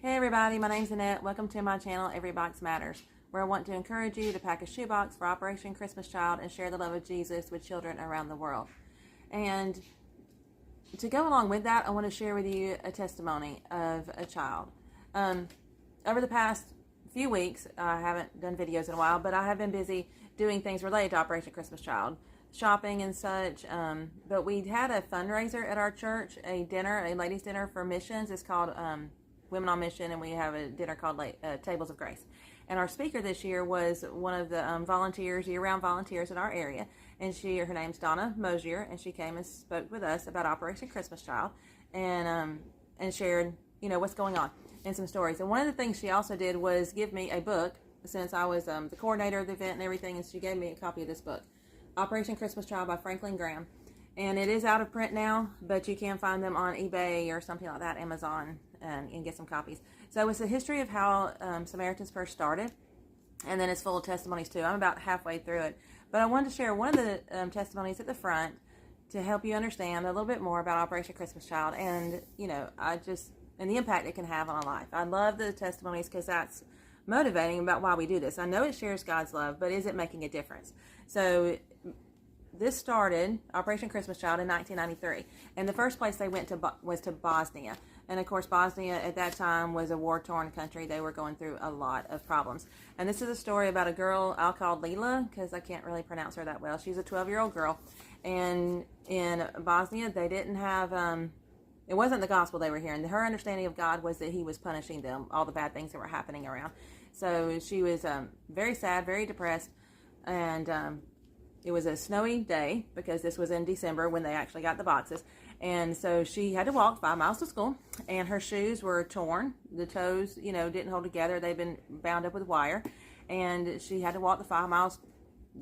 Hey everybody, my name's Annette. Welcome to my channel, Every Box Matters, where I want to encourage you to pack a shoebox for Operation Christmas Child and share the love of Jesus with children around the world. And to go along with that, I want to share with you a testimony of a child. Over the past few weeks, I haven't done videos in a while, but I have been busy doing things related to Operation Christmas Child, shopping and such. But we had a fundraiser at our church, a ladies' dinner for missions. It's called Women on Mission, and we have a dinner called Tables of Grace. And our speaker this year was one of the volunteers, year-round volunteers in our area, and her name's Donna Mosier, and she came and spoke with us about Operation Christmas Child, and shared, what's going on and some stories. And one of the things she also did was give me a book, since I was the coordinator of the event and everything, and she gave me a copy of this book, Operation Christmas Child by Franklin Graham. And it is out of print now, but you can find them on eBay or something like that, Amazon, and get some copies. So it's the history of how Samaritans first started, and then it's full of testimonies too. I'm about halfway through it, but I wanted to share one of the testimonies at the front to help you understand a little bit more about Operation Christmas Child, and and the impact it can have on a life. I love the testimonies because that's motivating about why we do this. I know it shares God's love, but is it making a difference? So this started, Operation Christmas Child, in 1993. And the first place they went to was to Bosnia. And of course, Bosnia at that time was a war-torn country. They were going through a lot of problems. And this is a story about a girl I'll call Lila, because I can't really pronounce her that well. She's a 12-year-old girl. And in Bosnia, they didn't have, it wasn't the gospel they were hearing. Her understanding of God was that he was punishing them, all the bad things that were happening around. So she was very sad, very depressed, and it was a snowy day, because this was in December when they actually got the boxes. And so she had to walk 5 miles to school, and her shoes were torn. The toes, didn't hold together. They'd been bound up with wire, and she had to walk the 5 miles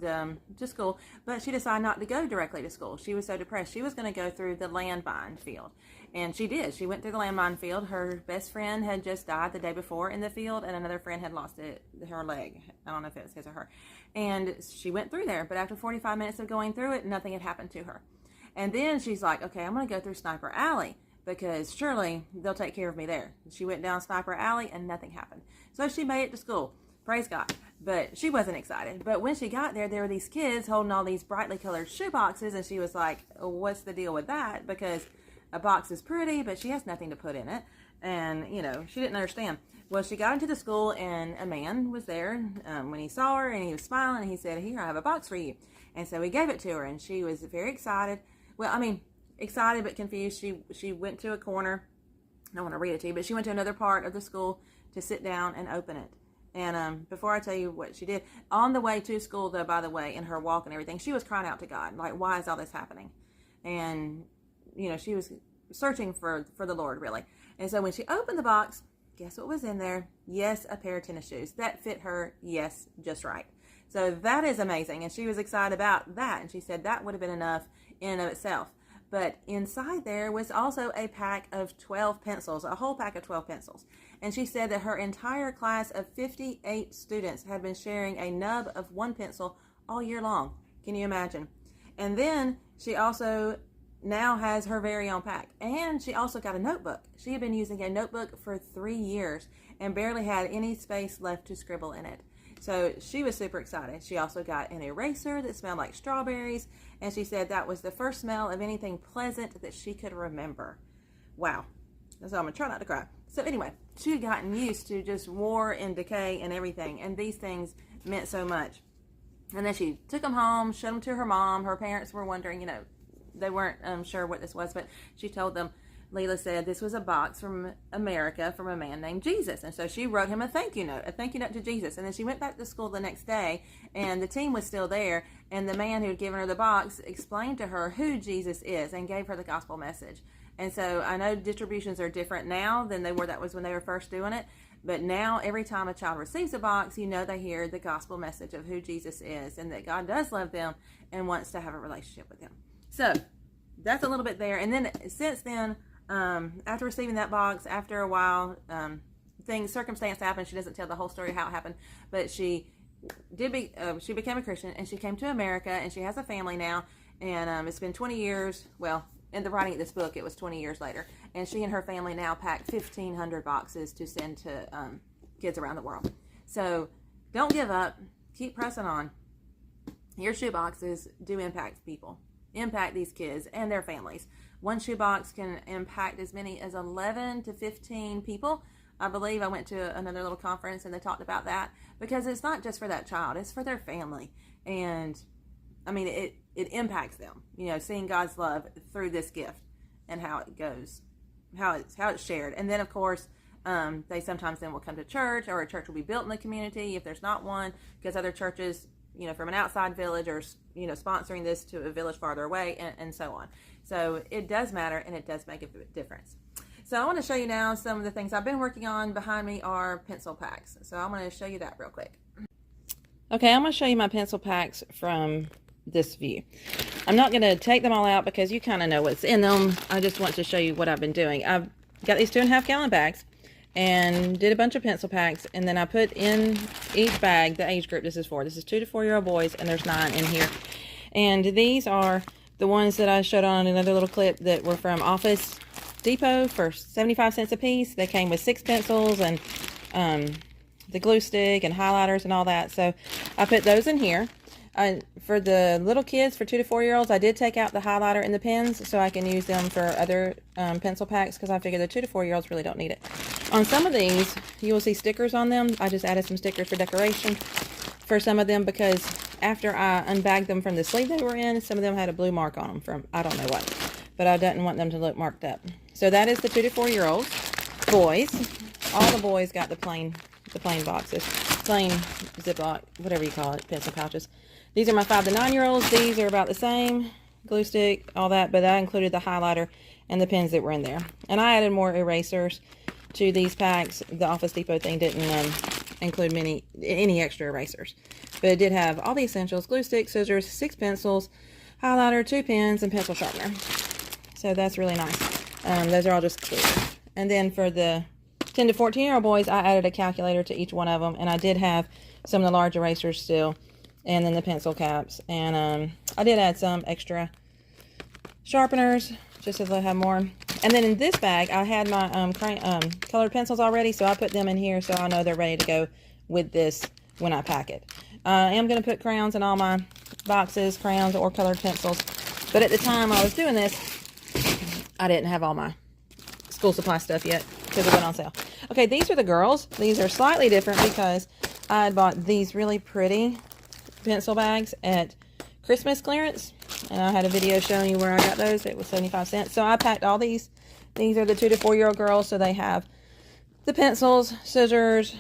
to school. But she decided not to go directly to school. She was so depressed. She was going to go through the landmine field, and she did. She went through the landmine field. Her best friend had just died the day before in the field, and another friend had lost her leg. I don't know if it was his or her. And she went through there, but after 45 minutes of going through it, nothing had happened to her. And then she's like, okay, I'm going to go through Sniper Alley, because surely they'll take care of me there. She went down Sniper Alley, and nothing happened. So she made it to school. Praise God. But she wasn't excited. But when she got there were these kids holding all these brightly colored shoe boxes, and she was like, what's the deal with that? Because a box is pretty, but she has nothing to put in it. And, she didn't understand. Well, she got into the school, and a man was there when he saw her, and he was smiling, and he said, here, I have a box for you. And so he gave it to her, and she was very excited. Well, excited but confused. She went to a corner. I don't want to read it to you, but she went to another part of the school to sit down and open it. And before I tell you what she did, on the way to school, though, by the way, in her walk and everything, she was crying out to God, like, why is all this happening? And, she was searching for the Lord, really. And so when she opened the box, guess what was in there? Yes, a pair of tennis shoes. That fit her, yes, just right. So that is amazing. And she was excited about that. And she said that would have been enough in and of itself. But inside there was also a pack of 12 pencils, a whole pack of 12 pencils. And she said that her entire class of 58 students had been sharing a nub of one pencil all year long. Can you imagine? And then she also now has her very own pack. And she also got a notebook. She had been using a notebook for 3 years and barely had any space left to scribble in it. So she was super excited. She also got an eraser that smelled like strawberries, and she said that was the first smell of anything pleasant that she could remember. Wow. So I'm going to try not to cry. So anyway, she had gotten used to just war and decay and everything, and these things meant so much. And then she took them home, showed them to her mom. Her parents were wondering, they weren't sure what this was, but she told them, Leela said this was a box from America from a man named Jesus. And so she wrote him a thank you note to Jesus. And then she went back to school the next day, and the team was still there. And the man who had given her the box explained to her who Jesus is and gave her the gospel message. And so I know distributions are different now than they were. That was when they were first doing it. But now every time a child receives a box, they hear the gospel message of who Jesus is and that God does love them and wants to have a relationship with them. So that's a little bit there. And then since then, after receiving that box, after a while, circumstance happened. She doesn't tell the whole story how it happened, but she became a Christian, and she came to America, and she has a family now, and it's been 20 years. Well, in the writing of this book, it was 20 years later. And she and her family now pack 1,500 boxes to send to kids around the world. So don't give up. Keep pressing on. Your shoe boxes do impact people. Impact these kids and their families. One shoebox can impact as many as 11 to 15 people. I believe I went to another little conference and they talked about that, because it's not just for that child, it's for their family. And I mean, it impacts them, seeing God's love through this gift and how it goes, how it's shared. And then of course, they sometimes then will come to church, or a church will be built in the community if there's not one, because other churches, from an outside village are, sponsoring this to a village farther away, and so on. So it does matter, and it does make a difference. So I want to show you now some of the things I've been working on. Behind me are pencil packs. So I'm going to show you that real quick. Okay, I'm going to show you my pencil packs from this view. I'm not going to take them all out because you kind of know what's in them. I just want to show you what I've been doing. I've got these 2.5 gallon bags and did a bunch of pencil packs, and then I put in each bag the age group this is for. This is 2 to 4 year old boys, and there's 9 in here. And these are the ones that I showed on another little clip that were from Office Depot for 75 cents a piece. They came with 6 pencils and the glue stick and highlighters and all that. So I put those in here. For the little kids, for 2 to 4 year olds, I did take out the highlighter and the pens so I can use them for other pencil packs, because I figure the 2 to 4 year olds really don't need it. On some of these, you will see stickers on them. I just added some stickers for decoration for some of them, because after I unbagged them from the sleeve they were in, some of them had a blue mark on them from I don't know what, but I didn't want them to look marked up. So that is the 2 to 4 year olds. Boys, all the boys got the plain boxes, plain Ziploc, whatever you call it, pencil pouches. These are my 5 to 9 year olds. These are about the same, glue stick, all that, but I included the highlighter and the pens that were in there. And I added more erasers to these packs. The Office Depot thing didn't include any extra erasers, but it did have all the essentials: glue stick, scissors, 6 pencils, highlighter, 2 pens, and pencil sharpener. So that's really nice. Those are all just clear. And then for the 10 to 14 year old boys, I added a calculator to each one of them, and I did have some of the large erasers still, and then the pencil caps. And I did add some extra sharpeners just so they'll have more. And then in this bag, I had my colored pencils already, so I put them in here so I know they're ready to go with this when I pack it. I am going to put crayons in all my boxes, crayons or colored pencils. But at the time I was doing this, I didn't have all my school supply stuff yet because it went on sale. Okay, these are the girls. These are slightly different because I had bought these really pretty pencil bags at Christmas clearance, and I had a video showing you where I got those. It was 75 cents. So I packed all these. These are the 2 to 4 year old girls, so they have the pencils, scissors,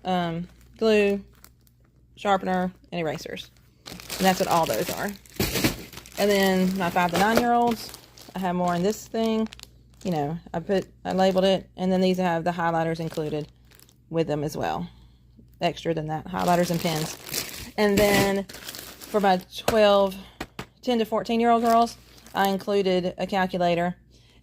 glue, sharpener, and erasers. And that's what all those are. And then my 5 to 9 year olds, I have more in this thing. I labeled it, and then these have the highlighters included with them as well. Extra than that, highlighters and pens. And then for my 10 to 14 year old girls, I included a calculator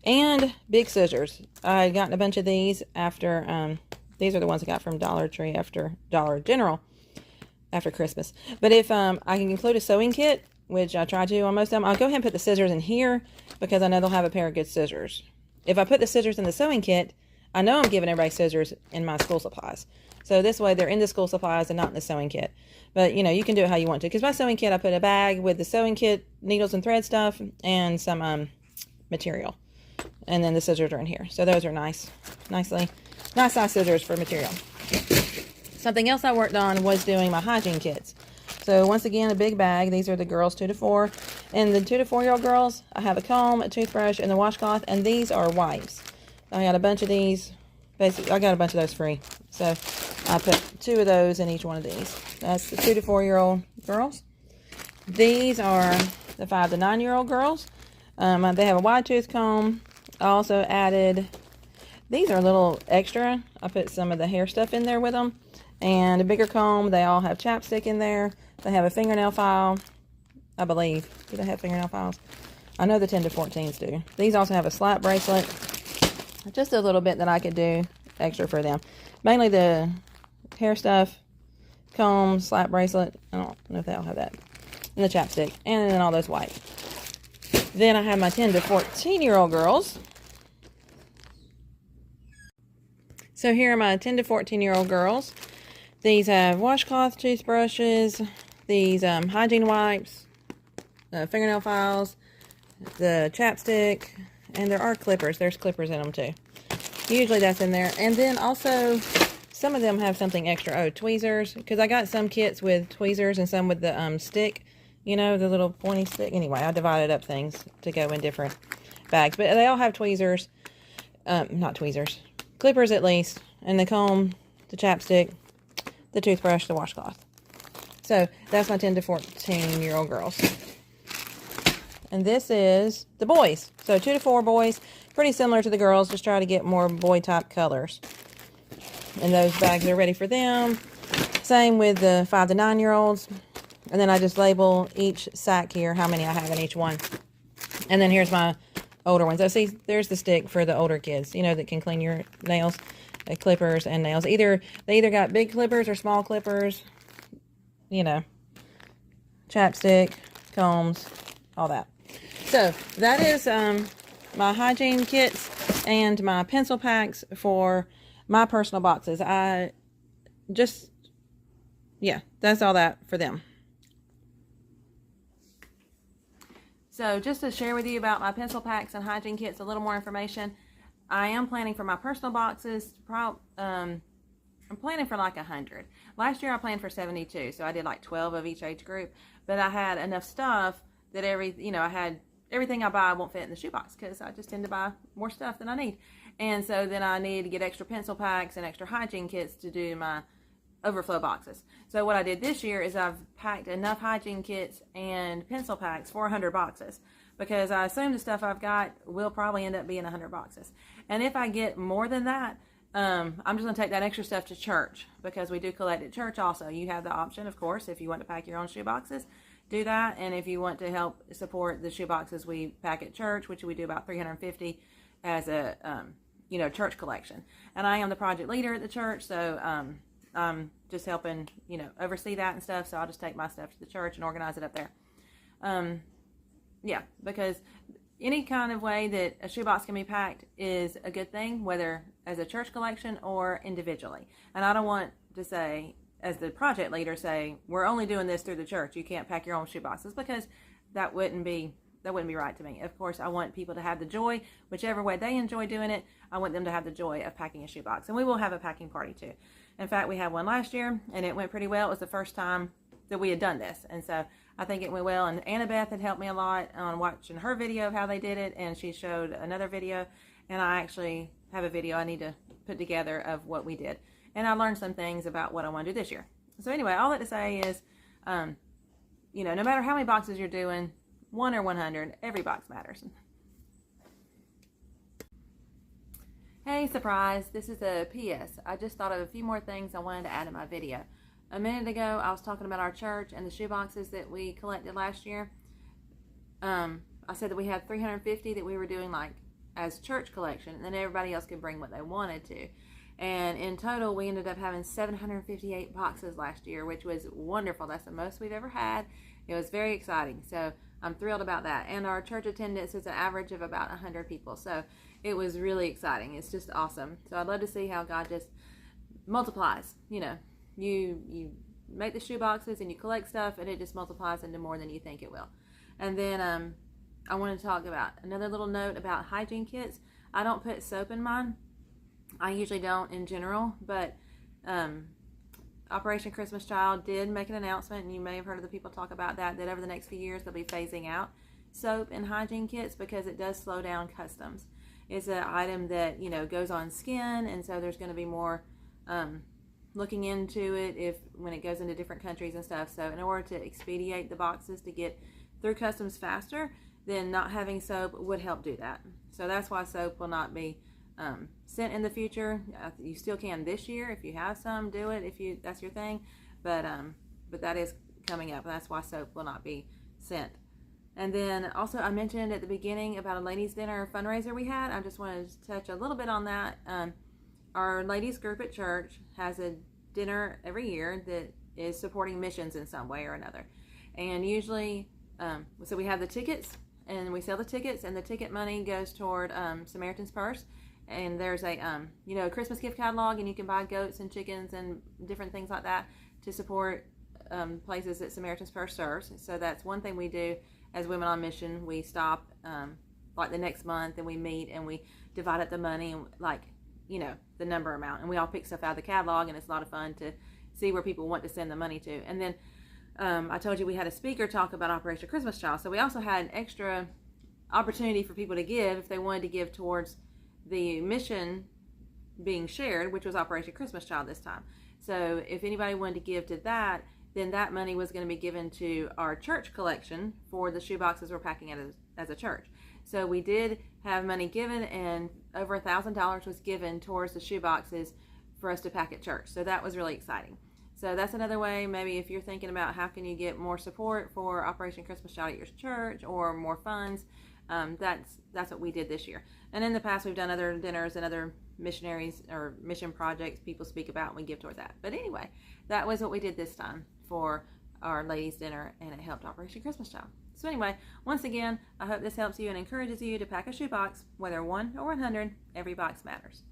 and big scissors. I had gotten a bunch of these after, these are the ones I got from Dollar Tree after Dollar General after Christmas. But if I can include a sewing kit, which I try to on most of them, I'll go ahead and put the scissors in here because I know they'll have a pair of good scissors. If I put the scissors in the sewing kit, I know I'm giving everybody scissors in my school supplies. So this way they're in the school supplies and not in the sewing kit. But, you can do it how you want to. Because my sewing kit, I put a bag with the sewing kit, needles and thread stuff, and some material. And then the scissors are in here. So those are nice size scissors for material. Something else I worked on was doing my hygiene kits. So once again, a big bag. These are the girls 2 to 4. And the 2 to 4 year old girls, I have a comb, a toothbrush, and a washcloth. And these are wipes. I got a bunch of these. Basically, I got a bunch of those free. So I put 2 of those in each one of these. That's the 2 to 4 year old girls. These are the 5 to 9 year old girls. They have a wide tooth comb. I also added, these are a little extra. I put some of the hair stuff in there with them. And a bigger comb. They all have chapstick in there. They have a fingernail file, I believe. Do they have fingernail files? I know the 10 to 14s do. These also have a slap bracelet. Just a little bit that I could do extra for them. Mainly the hair stuff, comb, slap bracelet. I don't know if they all have that. And the chapstick. And then all those wipes. Then I have my 10 to 14-year-old girls. So here are my 10 to 14-year-old girls. These have washcloth toothbrushes, these hygiene wipes, fingernail files, the chapstick, and there are clippers. There's clippers in them too. Usually that's in there. And then also, some of them have something extra. Oh, tweezers, because I got some kits with tweezers and some with the stick, you know, the little pointy stick. Anyway, I divided up things to go in different bags. But they all have tweezers. Not tweezers. Clippers at least. And the comb, the chapstick, the toothbrush, the washcloth. So that's my 10 to 14-year-old girls. And this is the boys. So 2 to 4 boys. Pretty similar to the girls. Just try to get more boy-type colors. And those bags are ready for them. Same with the 5 to 9-year-olds. And then I just label each sack here, how many I have in each one. And then here's my older ones. So see, there's the stick for the older kids, you know, that can clean your nails, clippers and nails. They either got big clippers or small clippers, you know, chapstick, combs, all that. So that is my hygiene kits and my pencil packs for my personal boxes. Yeah, that's all that for them. So just to share with you about my pencil packs and hygiene kits, a little more information. I am planning for my personal boxes, I'm planning for like 100. Last year I planned for 72, so I did like 12 of each age group. But I had enough stuff that I had everything I buy won't fit in the shoebox because I just tend to buy more stuff than I need. And so then I needed to get extra pencil packs and extra hygiene kits to do my overflow boxes. So what I did this year is I've packed enough hygiene kits and pencil packs for 100 boxes because I assume the stuff I've got will probably end up being 100 boxes. And if I get more than that, I'm just going to take that extra stuff to church because we do collect at church also. You have the option, of course, if you want to pack your own shoe boxes, do that. And if you want to help support the shoe boxes we pack at church, which we do about 350 as a, church collection. And I am the project leader at the church, so I'm just helping, oversee that and stuff. So I'll just take my stuff to the church and organize it up there. Yeah, because any kind of way that a shoebox can be packed is a good thing, whether as a church collection or individually. And I don't want to say, as the project leader, say, we're only doing this through the church. You can't pack your own shoeboxes because that wouldn't be right to me. Of course, I want people to have the joy, whichever way they enjoy doing it. I want them to have the joy of packing a shoebox. And we will have a packing party too. In fact, we had one last year and it went pretty well. It was the first time that we had done this. And so I think it went well. And Annabeth had helped me a lot on watching her video of how they did it. And she showed another video. And I actually have a video I need to put together of what we did. And I learned some things about what I want to do this year. So anyway, all that to say is, no matter how many boxes you're doing, 1 or 100, every box matters. Hey, surprise, this is a PS. I just thought of a few more things I wanted to add in my video. A minute ago, I was talking about our church and the shoe boxes that we collected last year. I said that we had 350 that we were doing like as church collection, and then everybody else could bring what they wanted to. And in total, we ended up having 758 boxes last year, which was wonderful. That's the most we've ever had. It was very exciting. So I'm thrilled about that. And our church attendance is an average of about 100 people. So it was really exciting. It's just awesome. So I'd love to see how God just multiplies. You make the shoe boxes and you collect stuff, and it just multiplies into more than you think it will. And then I want to talk about another little note about hygiene kits. I don't put soap in mine. I usually don't in general, but Operation Christmas Child did make an announcement, and you may have heard of the people talk about that over the next few years they'll be phasing out soap and hygiene kits because it does slow down customs. It's an item that, goes on skin, and so there's going to be more looking into it when it goes into different countries and stuff. So in order to expedite the boxes to get through customs faster, then not having soap would help do that. So that's why soap will not be sent in the future. You still can this year if you have some. Do it if that's your thing, but that is coming up, and that's why soap will not be sent. And then also I mentioned at the beginning about a ladies dinner fundraiser we had. I just wanted to touch a little bit on that. Our ladies group at church has a dinner every year that is supporting missions in some way or another, and usually so we have the tickets and we sell the tickets, and the ticket money goes toward Samaritan's Purse. And there's a Christmas gift catalog, and you can buy goats and chickens and different things like that to support places that Samaritan's Purse serves. So that's one thing we do as Women on Mission. We stop like the next month, and we meet, and we divide up the money, and the number amount, and we all pick stuff out of the catalog, and it's a lot of fun to see where people want to send the money to. And then I told you we had a speaker talk about Operation Christmas Child, so we also had an extra opportunity for people to give if they wanted to give towards the mission being shared, which was Operation Christmas Child this time. So if anybody wanted to give to that, then that money was going to be given to our church collection for the shoe boxes we're packing as a church. So we did have money given, and over $1,000 was given towards the shoe boxes for us to pack at church. So that was really exciting. So that's another way, maybe if you're thinking about how can you get more support for Operation Christmas Child at your church or more funds, that's what we did this year. And in the past, we've done other dinners and other missionaries or mission projects people speak about, and we give toward that. But anyway, that was what we did this time for our ladies' dinner, and it helped Operation Christmas Child. So anyway, once again, I hope this helps you and encourages you to pack a shoebox, whether 1 or 100. Every box matters.